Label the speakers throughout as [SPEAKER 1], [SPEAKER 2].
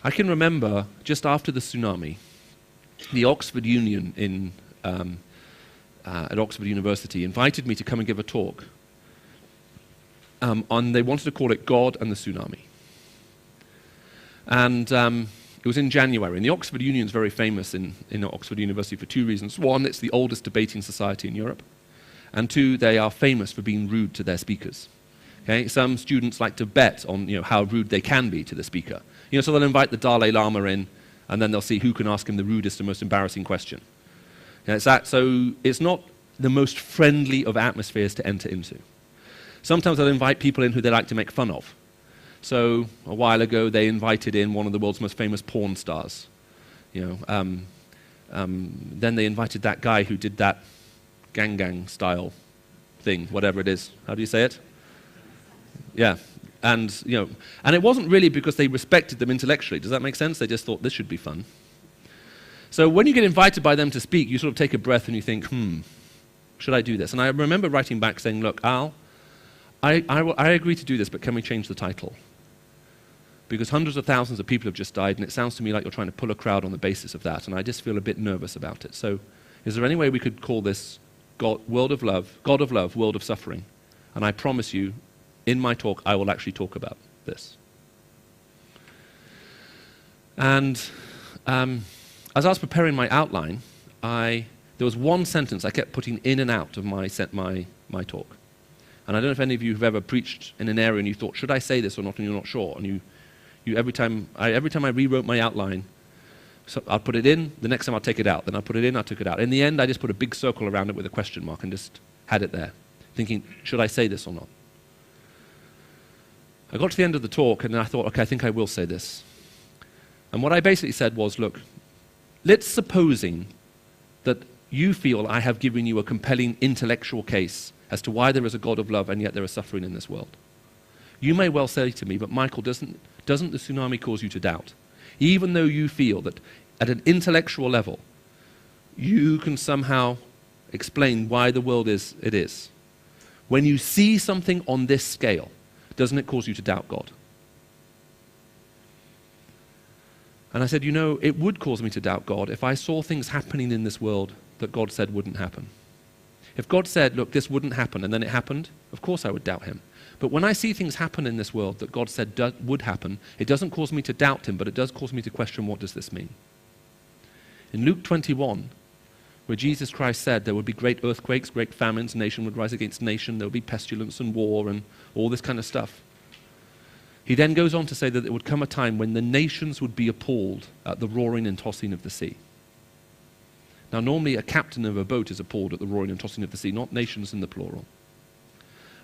[SPEAKER 1] I can remember just after the tsunami, the Oxford Union at Oxford University invited me to come and give a talk. They wanted to call it God and the Tsunami. And it was in January. And the Oxford Union is very famous in Oxford University for two reasons. One, it's the oldest debating society in Europe. And two, they are famous for being rude to their speakers. Okay? Some students like to bet on how rude they can be to the speaker. So they'll invite the Dalai Lama in, and then they'll see who can ask him the rudest and most embarrassing question. So it's not the most friendly of atmospheres to enter into. Sometimes they'll invite people in who they like to make fun of. So a while ago, they invited in one of the world's most famous porn stars. Then they invited that guy who did that gang style thing, whatever it is. How do you say it? Yeah. And it wasn't really because they respected them intellectually. Does that make sense? They just thought this should be fun. So when you get invited by them to speak, you sort of take a breath and you think, should I do this? And I remember writing back saying, look, Al, I agree to do this, but can we change the title? Because hundreds of thousands of people have just died, and it sounds to me like you're trying to pull a crowd on the basis of that, and I just feel a bit nervous about it. So is there any way we could call this God of Love, World of Suffering? And I promise you, in my talk, I will actually talk about this. And as I was preparing my outline, there was one sentence I kept putting in and out of my talk. And I don't know if any of you have ever preached in an area and you thought, should I say this or not, and you're not sure. And every time I rewrote my outline, so I'll put it in, the next time I'll take it out. Then I'll put it in, I'll take it out. In the end, I just put a big circle around it with a question mark and just had it there, thinking, should I say this or not? I got to the end of the talk and I thought, okay, I think I will say this. And what I basically said was, look, let's supposing that you feel I have given you a compelling intellectual case as to why there is a God of love and yet there is suffering in this world. You may well say to me, but Michael, doesn't the tsunami cause you to doubt? Even though you feel that at an intellectual level, you can somehow explain why the world is it is. When you see something on this scale, doesn't it cause you to doubt God? And I said, it would cause me to doubt God if I saw things happening in this world that God said wouldn't happen. If God said, look, this wouldn't happen, and then it happened, of course I would doubt him. But when I see things happen in this world that God said would happen, it doesn't cause me to doubt him, but it does cause me to question, what does this mean? In Luke 21, where Jesus Christ said there would be great earthquakes, great famines, nation would rise against nation, there would be pestilence and war and all this kind of stuff. He then goes on to say that there would come a time when the nations would be appalled at the roaring and tossing of the sea. Now, normally a captain of a boat is appalled at the roaring and tossing of the sea, not nations in the plural.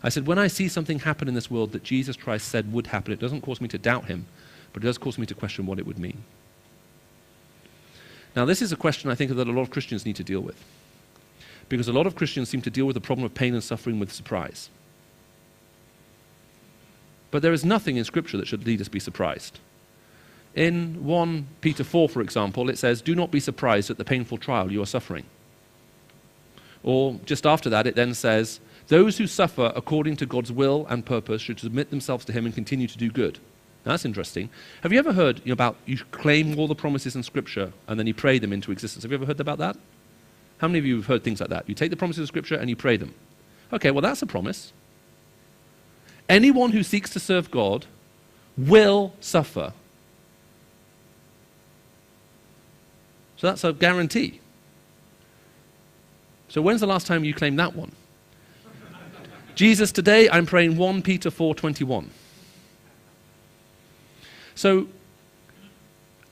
[SPEAKER 1] I said, when I see something happen in this world that Jesus Christ said would happen, it doesn't cause me to doubt him, but it does cause me to question what it would mean. Now, this is a question I think that a lot of Christians need to deal with, because a lot of Christians seem to deal with the problem of pain and suffering with surprise. But there is nothing in Scripture that should lead us to be surprised. In 1 Peter 4, for example, it says, do not be surprised at the painful trial you are suffering. Or just after that, it then says, those who suffer according to God's will and purpose should submit themselves to him and continue to do good. Now, that's interesting. Have you ever heard about you claim all the promises in Scripture and then you pray them into existence? Have you ever heard about that? How many of you have heard things like that? You take the promises of Scripture and you pray them. Okay, well, that's a promise. Anyone who seeks to serve God will suffer. So that's a guarantee. So when's the last time you claimed that one? Jesus, today I'm praying 1 Peter 4:21. So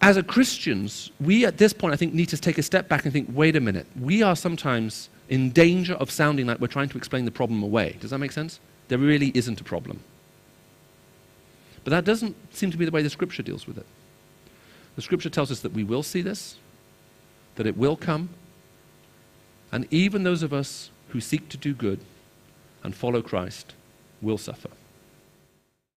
[SPEAKER 1] as a Christians, we at this point I think need to take a step back and think, wait a minute, we are sometimes in danger of sounding like we're trying to explain the problem away. Does that make sense? There really isn't a problem. But that doesn't seem to be the way the Scripture deals with it. The Scripture tells us that we will see this, that it will come, and even those of us who seek to do good and follow Christ will suffer.